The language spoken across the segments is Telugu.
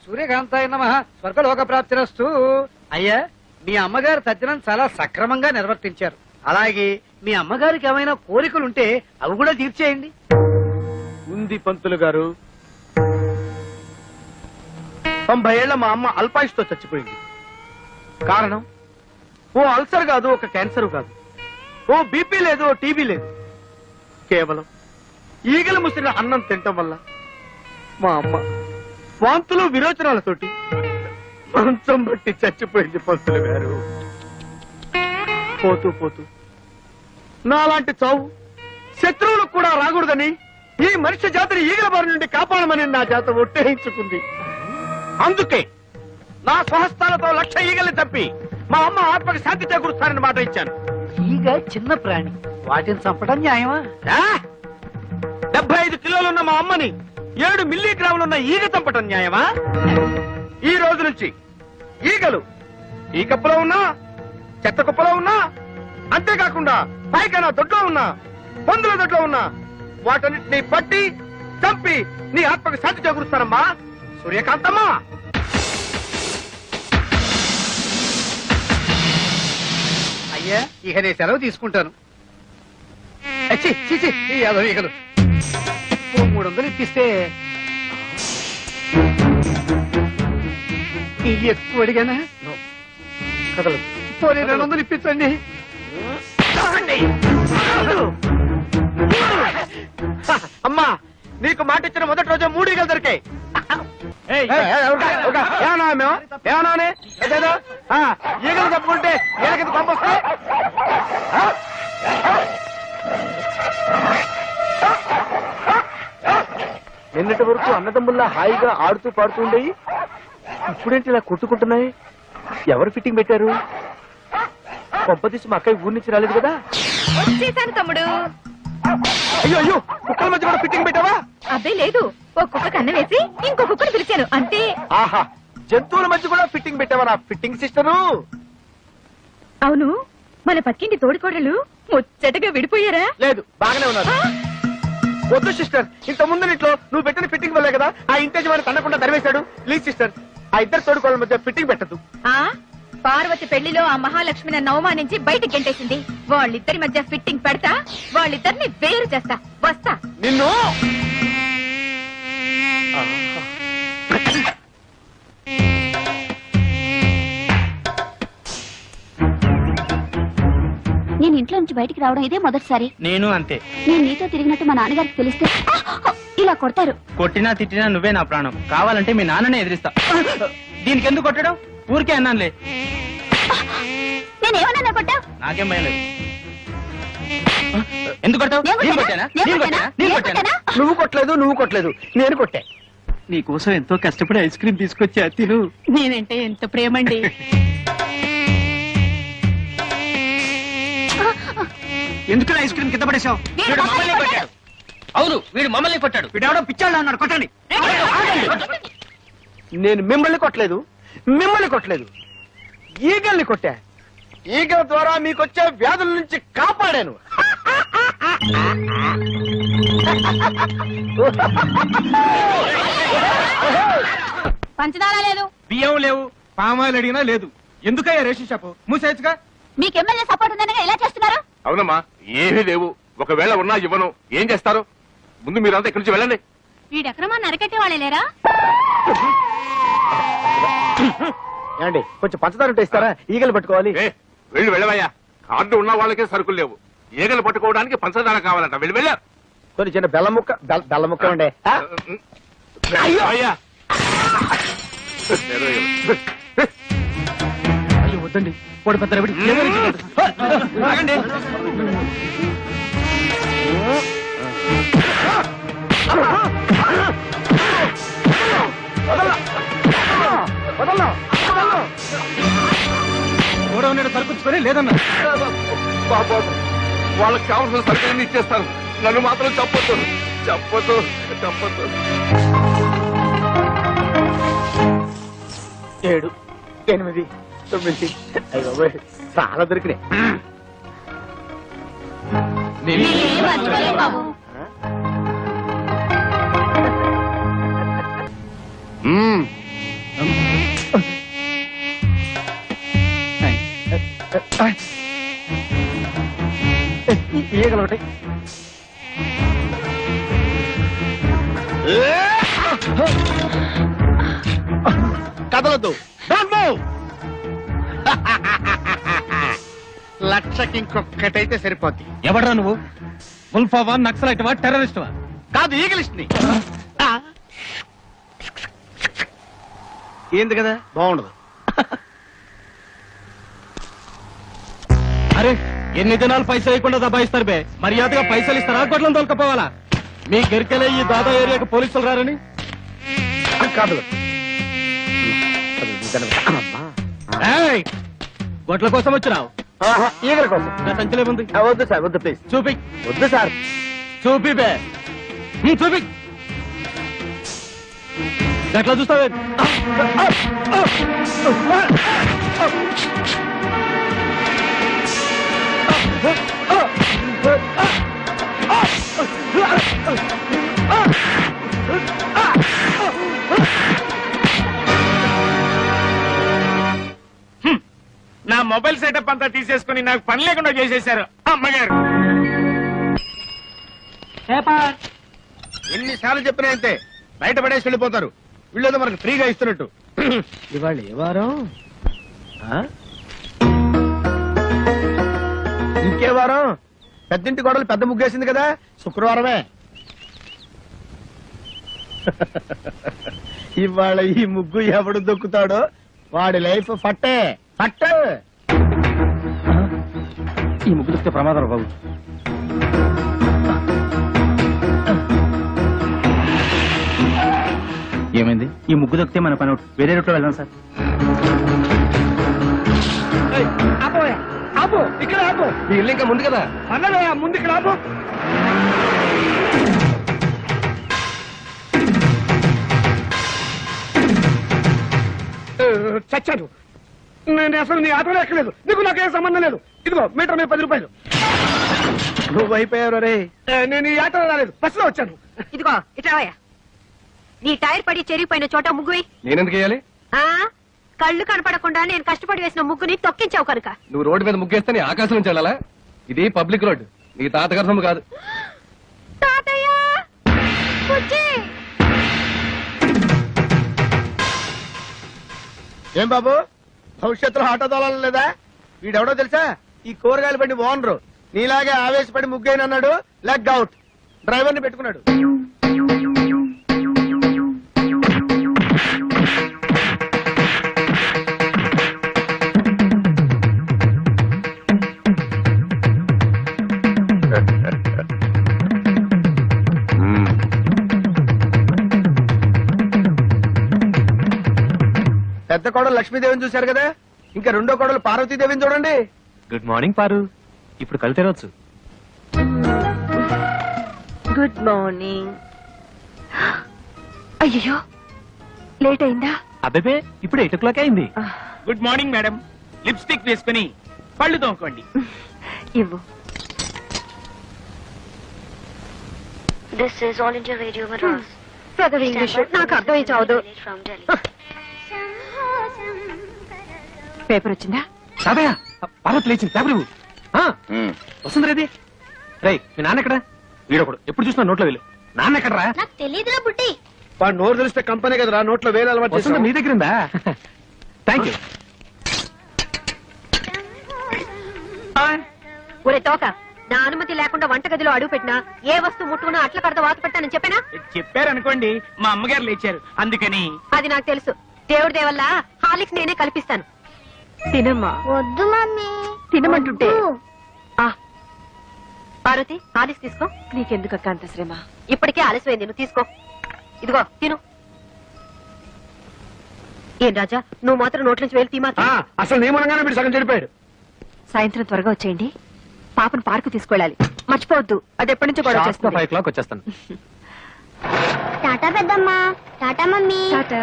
సూర్యకాంతాయ నమః స్వర్గలోక ప్రాప్తిరస్తు. అయ్యా, మీ అమ్మగారు తద్దినం చాలా సక్రమంగా నిర్వర్తించారు. అలాగే మీ అమ్మగారికి ఏమైనా కోరికలుంటే అవి కూడా తీర్చేయండి. ఉంది పంతులు గారు. 90 ఏళ్ల మా అమ్మ అల్పాయుష్తో చచ్చిపోయింది. కారణం ఓ అల్సర్ కాదు, ఒక క్యాన్సర్ కాదు, ఓ బీపీ లేదు, ఓ టీబీ లేదు. కేవలం ఈగలు ముసిరిన అన్నం తినటం వల్ల మా అమ్మ వాంతులు విరోచనాలతోటి మంచం బట్టి చచ్చిపోయింది పంతులు గారు. పోతూ పోతూ నాలాంటి చావు శత్రువులకు కూడా రాకూడదని ఈ మనిషి జాతిని ఈగల బారి నుండి కాపాడమని నా జాత ఒట్టేయించుకుంది. అందుకే నా స్వహస్తాలతో 1,00,000 ఈగల్ని తప్పి మా అమ్మ ఆత్మకి శాంతి చేకూరుస్తానని మాట ఇచ్చాను. ఈగ చిన్న ప్రాణి, వాటిని చంపడం న్యాయమా? 75 కిలోలున్న మా అమ్మని 7 మిల్లీగ్రాములున్న ఈగ చంపటం న్యాయమా? ఈ రోజు నుంచి ఈగలు ఈ కప్పులో ఉన్నా, చెత్త కుప్పలో ఉన్నా, అంతేకాకుండా పైకైనా దొడ్లో ఉన్నా, పందుల దొడ్లో ఉన్నా వాటన్నిటిని పట్టి చంపి నీ ఆత్మకు శాంతి చేకూరుస్తానమ్మా సూర్యకాంతమ్మా. అయ్యా, ఇక నేను సెలవు తీసుకుంటాను. ఛీ, ఛీ, ఛీ, ఈ యాదవ ఈగలు. ఓ 300 ఇప్పిస్తే ఇది ఎక్కువ అడిగానా? కదలదు. పోనీ 200 ఇప్పించండి. అమ్మా, నీకు మాట ఇచ్చిన మొదటి రోజు 3 ఈగలు దొరికాయి. ఈగలు తప్పుకుంటే ఈగలకి పంపొస్తే నిన్నటి వరకు అన్నదమ్ముల్లా హాయిగా ఆడుతూ పాడుతూ ఉండేవి, ఇప్పుడేంటి ఇలా కొట్టుకుంటున్నాయి? ఎవరు ఫిట్టింగ్ పెట్టారు? పంపతీసి మా అక్కయ్య ఊరి నుంచి రాలేదు కదా? వచ్చేసాను తమ్ముడు. అయ్యో అయ్యో, కుక్కల మధ్య కూడా ఫిట్టింగ్ పెట్టావా? అదే లేదు, ఒక కుక్క కన్ను వేసి ఇంకో కుక్కను పిలిచాను అంతే. ఆహా, జంతువుల మధ్య కూడా ఫిట్టింగ్ పెట్టావా నా ఫిట్టింగ్ సిస్టరు? అవును, మన పక్కింటి తోడికోడలు ముచ్చటగా విడిపోయారా? లేదు, బాగానే ఉన్నారు. వద్దు సిస్టర్, ఇంత ముందు ఇంట్లో నువ్వు పెట్టిన ఫిట్టింగ్ వల్లే కదా ఆ ఇంటేజ్ తనకుండా తరివేశాడు. ప్లీజ్ సిస్టర్, ఆ ఇద్దరు తోడుకోళ్ళ మధ్య ఫిట్టింగ్ పెట్టదు. ఆ పార్వతి పెళ్లిలో ఆ మహాలక్ష్మి నన్ను అవమానించి బయటికి గెంటేసింది. వాళ్ళిద్దరి మధ్య ఫిట్టింగ్ పెడతా, వాళ్ళిద్దరిని వేరు చేస్తా. వస్తా. నిన్ను నేను ఇంట్లో నుంచి బయటికి రావడం ఇదే మొదటిసారి. నేను అంతే. నేను నీతో తిరిగినట్టు మా నాన్నగారికి తెలిస్తే ఇలా కొడతారు. కొట్టినా తిట్టినా నువ్వే నా ప్రాణం. కావాలంటే మీ నాన్ననే ఎదిరిస్తా. దీనికి ఎందుకు కొట్టడం? ఊరికే అన్నానులే. నేనేమన్నా కొట్టావు? నాకేం భయం లేదు. ఎందుకు కొట్టావు? నువ్వు కొట్టలేదు, నువ్వు కొట్టలేదు, నేను కొట్టా. నీకోసం ఎంతో కష్టపడి ఐస్ క్రీమ్ తీసుకొచ్చా, తిను. నేనంటే ఎంత ప్రేమండి. ఎందుకు ఐస్ క్రీమ్ కింద పడేశావు? అవును, వీడు మమ్మల్ని కొట్టాడు. వీడెవడో పిచ్చాడు అన్నాడు, కొట్టండి. నేను మిమ్మల్ని కొట్టలేదు, మిమ్మల్ని కొట్టలేదు, ఈగల్ని కొట్టా. ఈగల ద్వారా మీకొచ్చే వ్యాధుల నుంచి కాపాడాను. పంచదార లేదు, బియ్యం లేవు, పామాయిల్ అడిగినా లేదు. ఎందుకయ్యా రేషన్ షాపు మూసేయచ్చుగా? మీకు ఎమ్మెల్యే సపోర్ట్ ఉందనగా ఎలా చేస్తున్నారు? అవునమ్మా, ఏమీ లేవు. ఒకవేళ ఉన్నా ఇవ్వను. ఏం చేస్తారు? ముందు మీరంతా ఇక్కడి నుంచి వెళ్ళండి. వీడెక్రమాన్ని అరకట్టే వాళ్ళే లేరా? ఏమండి, కొంచెం పంచదార ఉంటే ఇస్తారా? ఈగలు పట్టుకోవాలి. వెళ్ళి వెళ్ళవయ్యా. కార్డు ఉన్న వాళ్ళకే సరుకులు లేవు. ఈగలు పట్టుకోవడానికి పంచదార కావాలంట. వెళ్ళి వెళ్ళా. కొన్ని చిన్న బెల్లం ముక్క, బెల్లం ముక్క ఉండే. అయ్యా అయ్యో వద్దండి, వాడు పెద్ద రవిడి. ఆగండి. కూడా ఉన్నాడు, సరుకుంచుకొని లేదన్నా. బాబు, వాళ్ళకి కావాల్సిన సరుకులన్నీ ఇచ్చేస్తాను. నన్ను మాత్రం చెప్పొద్దు, చెప్పొద్దు, చెప్పొద్దు. 7, 8, 9. చాలా దొరికినాయి. ఈగలు ఒకటి. కదలొద్దు. Don't move. లక్షకి ఇంకొక్కటైతే సరిపోద్ది. ఎవడ్రా నువ్వు? ఉల్ఫావా, నక్సలైట్వా, టెర్రరిస్ట్వా? కాదు, ఈగలిస్ట్ ని. ఏంది కదా, బాగుండదు. అరే ఎన్ని దినాలు పైసలు ఇవ్వకుండా దబాయిస్తారు బే. మర్యాదగా పైసలు ఇస్తారా, గొడ్లను తోలుకపోవాలా? మీ గరికెలే ఈ దాదా ఏరియాకి పోలీసులు రారని. కాదు, ఏయ్, గొడ్ల కోసం వచ్చినావు? ఈగల కోసం. నా సంచిలో ఉంది, వద్దు సార్, వద్దు ప్లీజ్. చూపి. వద్దు సార్. చూపి బే. చూపి. ఎట్లా చూస్తావే? నా మొబైల్ సెటప్ అంతా తీసేసుకుని నాకు పని లేకుండా చేసేశారు అమ్మగారు. ఎన్నిసార్లు చెప్పినా అంతే, బయట పడేసి వెళ్ళిపోతారు. వీళ్ళేదో మనకు ఫ్రీగా ఇస్తున్నట్టు. ఇవాళ ఏ వారం? ఇంకే వారం? పెద్దింటి గొడవలు పెద్ద ముగ్గేసింది కదా, శుక్రవారమే. ఇవాళ ఈ ముగ్గు ఎవడు దొక్కుతాడో వాడి లైఫ్ ఫట్టే ఫట్టే. ఈ ముగ్గు దొరికితే ప్రమాదం బాబు. ఏమైంది? ఈ ముగ్గు దొరికితే మన పని వేరే రూట్లో వెళ్దాం సార్. ఆపు, ఇక్కడ ఆపు. మీ ఇల్లు ఇంకా ముందు కదా. అన్నదే ముందు ఇక్కడ ఆపు. చచ్చాను. నేను అసలు నీ ఆటోలో ఎక్కలేదు. నీకు నాకేం సంబంధం లేదు. ఇదిగో మీటర్ మీద 10 రూపాయలు. నువ్వు అయిపోయావు రే. నేను ఈ ఆటోలో రాలేదు, బస్సులో వచ్చాను. ఇదిగో ఇట్రావయ్యా. నీ టైర్ పడి చెరిగిపోయిన చోట ముగ్గు వేయి. నేనెందుకు వేయాలి? కళ్ళు కనపడకుండా నేను కష్టపడి వేసిన ముగ్గుని తొక్కించావు కనుక. నువ్వు రోడ్డు మీద ముగ్గేస్తే నీ ఆకాశం నుంచి వెళ్ళాలా? ఇది పబ్లిక్ రోడ్, నీ తాతగారి సొమ్ము కాదు. తాతయ్య, బుజ్జి. ఏం బాబు, భవిష్యత్తులో ఆటో తోలాలి లేదా? వీడెవడో తెలుసా? ఈ కూరగాయల బండి ఓనరు. నీలాగే ఆవేశపడి ముగ్గైనన్నాడు, లెగ్ అవుట్. డ్రైవర్ ని పెట్టుకున్నాడు. పెద్ద కోడలు లక్ష్మీదేవిని చూశారు కదా, ఇంకా రెండో కోడలు పార్వతీదేవిని చూడండి. గుడ్ మార్నింగ్ పారు. ఇప్పుడు కళ్ళు తెరవచ్చు. Good morning. అయ్యో, లేట్ అయిందా? అబ్బే ఇప్పుడు 8 o'clock అయింది. Good morning madam. లిప్స్టిక్ వేసుకుని పళ్ళు తోముకోండి. ఇవ్వు. This is All India Radio Madras. చదువు ఇంగ్లీష్ నాకు అర్థమై చావదు. From Delhi. పేపర్ వచ్చిందా? తాతయ్య, పార్వతి లేచింది. పేపర్ ఇవ్వు. వస్తుంది రేది. రే, మీ నాన్న ఎక్కడ? వీడొకడు ఎప్పుడు చూసినా నోట్లో వెళ్ళు. నాన్న ఎక్కడరా? నాకు తెలియదురా బుట్టి. వాడు నోరు తెలిస్తే కంపెనీ కదరా, నోట్లో వేరే అలవాటు వస్తుంది చేశావు. నీ దగ్గర ఉందా? Thank you. ఒరే తోక, నా అనుమతి లేకుండా వంటగదిలో అడుగు పెట్టినా ఏ వస్తువు ముట్టుకున్నా అట్ల కడత వాత పెట్టానని చెప్పానా? చెప్పారనుకోండి, మా అమ్మగారు లేచారు అందుకని. అది నాకు తెలుసు. దేవుడి దేవల్ల హాలిక్స్ నేనే కల్పిస్తాను. తినమ్మా. వద్దు మమ్మీ. తినమంటుంటే. పార్వతి, హాలిక్స్ తీసుకో. నీకెందుకు అక్క అంత శ్రమ? ఇప్పటికే ఆలస్యమైంది, నువ్వు తీసుకో. ఇదిగో తిను. ఏం రాజా, నువ్వు మాత్రం నోట్ల నుంచి వెళ్ళి తీమా. అసలు నియమనంగానే మీరు సగం చెడిపోయాడు. సాయంత్రం త్వరగా వచ్చేయండి. పాపను పార్కు తీసుకెళ్ళాలి, మర్చిపోవద్దు. అది ఎప్పటి నుంచో గొడవ చేస్తుంది. 5 o'clock వచ్చేస్తాను. టాటా పెద్దమ్మా. Tata mummy. Tata.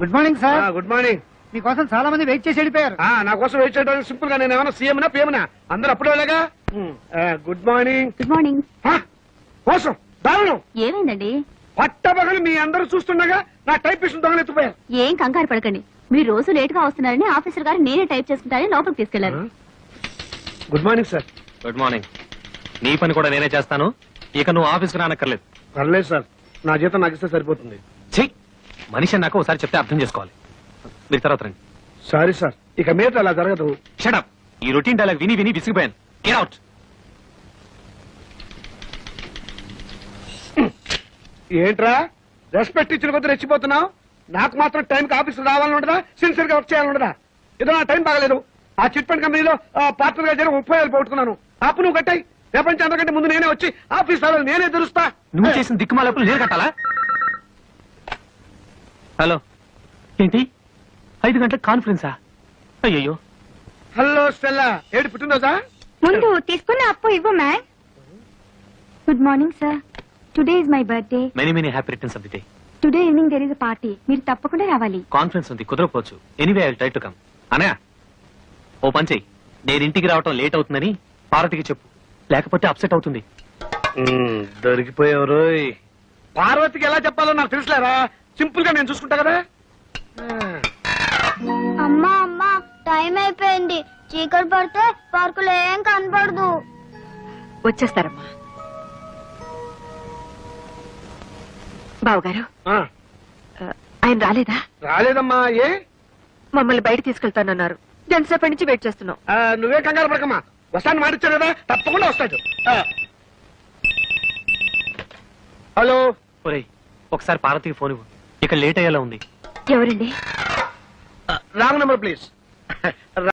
Good morning sir. Good morning. మీకోసం చాలా మంది వెయిట్ చేసి వెళ్ళిపోయారు. నా కోసం వెయిట్ చేయడానికి సింపుల్ గా నేను ఏమైనా సీఎంనా పిఎంనా? అందరూ అప్పుడే వెళ్ళగా. Good morning. Good morning. కోసం దారుణం. ఏమైందండి? పట్టబగలు మీ అందరూ చూస్తుండగా నా టైపిస్ట్ దొంగలు ఎత్తుపోయారు. ఏం కంగారు పడకండి, మీరు రోజు లేట్ గా వస్తున్నారని ఆఫీసర్ గారు నేనే టైప్ చేసుకుంటానని లోపలికి తీసుకెళ్లారు. Good morning sir. Good morning. నీ పని కూడా నేనే చేస్తాను, ఇక నువ్వు ఆఫీస్కి రానక్కర్లేదు. పర్లేదు సార్, నా జీతం నాకు ఇస్తే సరిపోతుంది. చెయ్యి, మనిషి నాకు ఒకసారి చెప్తే అర్థం చేసుకోవాలి. మీరు తర్వాత రండి. సారీ సార్, ఇక మీద అలా జరగదు. షటప్. ఈ రొటీన్ డైలాగ్ విని విని విసిగిపోయాను. Get out. ఏంట్రా రెస్పెక్ట్ ఇచ్చిన కొద్ది రెచ్చిపోతున్నావు? నాకు మాత్రం టైంకి ఆఫీస్ రావాలని ఉండదా? సిన్సియర్ గా వర్క్ చేయాలని ఉండదా? ఏదో నా టైం బాగలేదు, ఆ చిట్ ఫండ్ కంపెనీలో పార్ట్నర్ గా జరిగి 30,000 పోగొట్టుకున్నాను. అప్పు నువ్వు కట్టాయి. ప్రపంచం అందరికంటే ముందు నేనే వచ్చి ఆఫీస్ రావాలి, నేనే తెరుస్తా. నువ్వు చేసిన దిక్కుమాలప్పుడు నేను కట్టాలా? హలో, ఏంటి 5 గంటలకు కాన్ఫరెన్సా? అయ్యయ్యో. హలో స్టెల్లా, ఏడు పుట్టినరోజా? ముందు తీసుకున్న అప్పు ఇవ్వు ma'am. Good morning sir, today is my birthday. Many many happy returns of the day. Today evening there is a party, మీరు తప్పకుండా రావాలి. కాన్ఫరెన్స్ ఉంది, కుదరకపోవచ్చు. Anyway I will try to come. Anaya, ఓ పని చెయ్యి, నేను ఇంటికి రావటం లేట్ అవుతుందని పార్వతికి చెప్పు, లేకపోతే అప్సెట్ అవుతుంది. దొరికిపోయారు. పార్వతికి ఎలా చెప్పాలో నాకు తెలుసులేరా, సింపుల్ గా నేను చూసుకుంటా కదా. అమ్మా అమ్మా, టైం అయిపోయింది. చీకటి పడితే పార్కులో ఏం కనపడదు. వచ్చేస్తారమ్మా. బావగారు, ఆ, ఆయన రాలేదా? రాలేదమ్మా. ఏ? మమ్మల్ని బయట తీసుకెళ్తానన్నారు. ఎంతసేపటి నుంచి వెయిట్ చేస్తున్నాం. నువ్వే కంగారు పడకమ్మా, వస్తాను మాటిచ్చారు కదా, తప్పకుండా వస్తాడు. హలో. ఒరేయ్, ఒకసారి పార్వతికి ఫోన్ ఇవ్వు, ఇక లేట్ అయ్యేలా ఉంది. ఎవరండి? Wrong number please.